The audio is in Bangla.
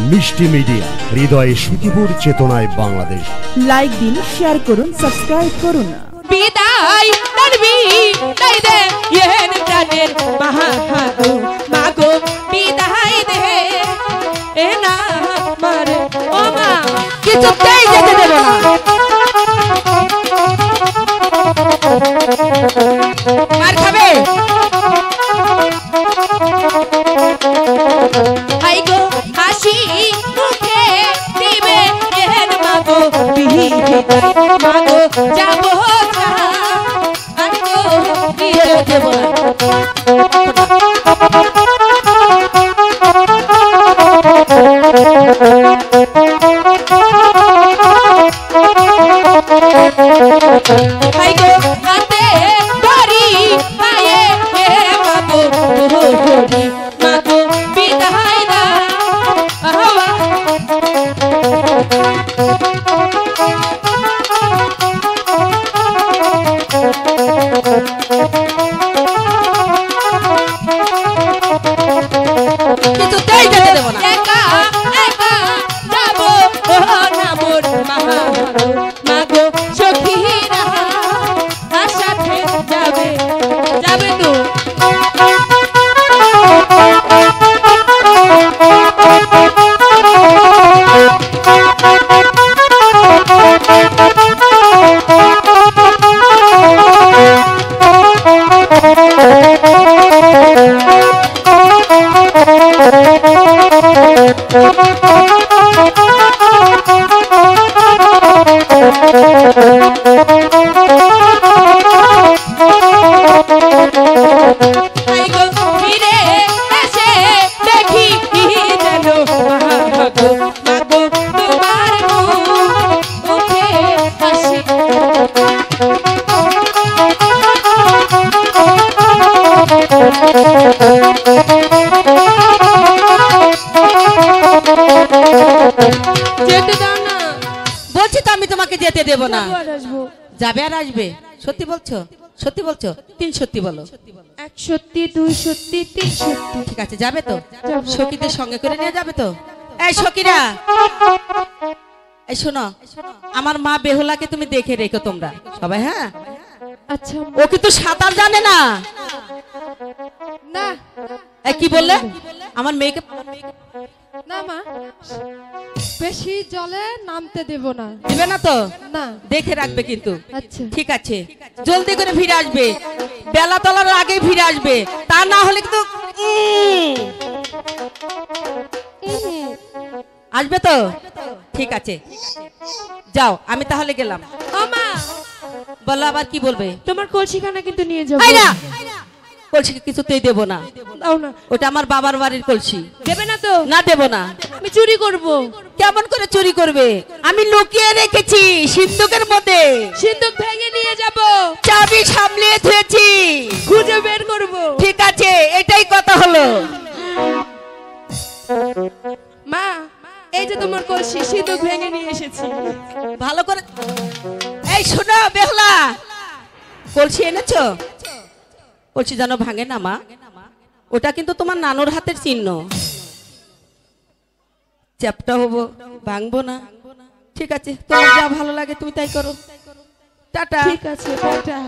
মিষ্টি মিডিয়া, হৃদয়ে সুখীপুর, চেতনায় বাংলাদেশ। লাইক দিন, শেয়ার করুন, সাবস্ক্রাইব করুন। বিদায় নবী তাই দে ইহেন প্রাণের মাগো মাগো বিদায় দে এ না মারে ও মা কিছুতেই যেতে দেব না। মার খাবে আই গো হাসি মুখে দিবে এহেন মাগো বিদায় মাগো যাবো আমি তো বিয়ে দেব না। আই গো হাতে ধরি পায়ে এ মাগো ধরি মাগো বিদায় দা আহা কিছুতেই যেতে দেব না। একা একা যাবো না মোর মাগো সখীরা আর সাথে যাবে যাবে তো যেতে দেব না। যাবে আর আসবে? সত্যি বলছো? সত্যি বলছো? তিন সত্যি বলো। এক সত্যি, দুই সত্যি, তিন সত্যি। ঠিক আছে, যাবে তো? সখীদের সঙ্গে করে নিয়ে যাবে তো? এই সখীরা, এই শোনো, আমার মা বেহুলাকে তুমি দেখে রেখো তোমরা সবাই। হ্যাঁ আচ্ছা। ও কিন্তু সাঁতার জানে না। না। কি বললে? আমার মেয়েকে না মা, বেশি জলে নামতে দেব না। দিবে না তো? না। দেখে রাখবে কিন্তু। আচ্ছা ঠিক আছে, জলদি করে ফিরে আসবে, বেলা তোলার আগে ফিরে আসবে, তা না হলে কিন্তু আসবে তো? ঠিক আছে, যাও, আমি তাহলে গেলাম। ও মা, বলো আবার কি বলবে? তোমার কলসিখানা কিন্তু নিয়ে যাবো। কলসিকে কিছুতেই দেব না। দাও না। ওটা আমার বাবার বাড়ির কলসি। দেবে না তো? না, দেব না। আমি চুরি করব। কেমন করে চুরি করবে? আমি লুকিয়ে রেখেছি সিন্ধুকের মধ্যে। সিন্ধুক ভেঙে নিয়ে যাব। চাবি সামলিয়ে ধুয়েছি, খুঁজে বের করব। ঠিক আছে, এটাই কথা হলো। মা, এই যে তোমার কলসি, সিন্ধুক ভেঙে নিয়ে এসেছি। ভালো করে। এই শোনো বেহুলা, কলসি এনেছো? কলসি যেন ভাঙে না মা। ওটা কিন্তু তোমার নানুর হাতের চিহ্ন। চ্যাপটা হবো, ভাঙবো না। ঠিক আছে, তোমার যা ভালো লাগে তুমি তাই করো। টাটা। ঠিক আছে, টাটা।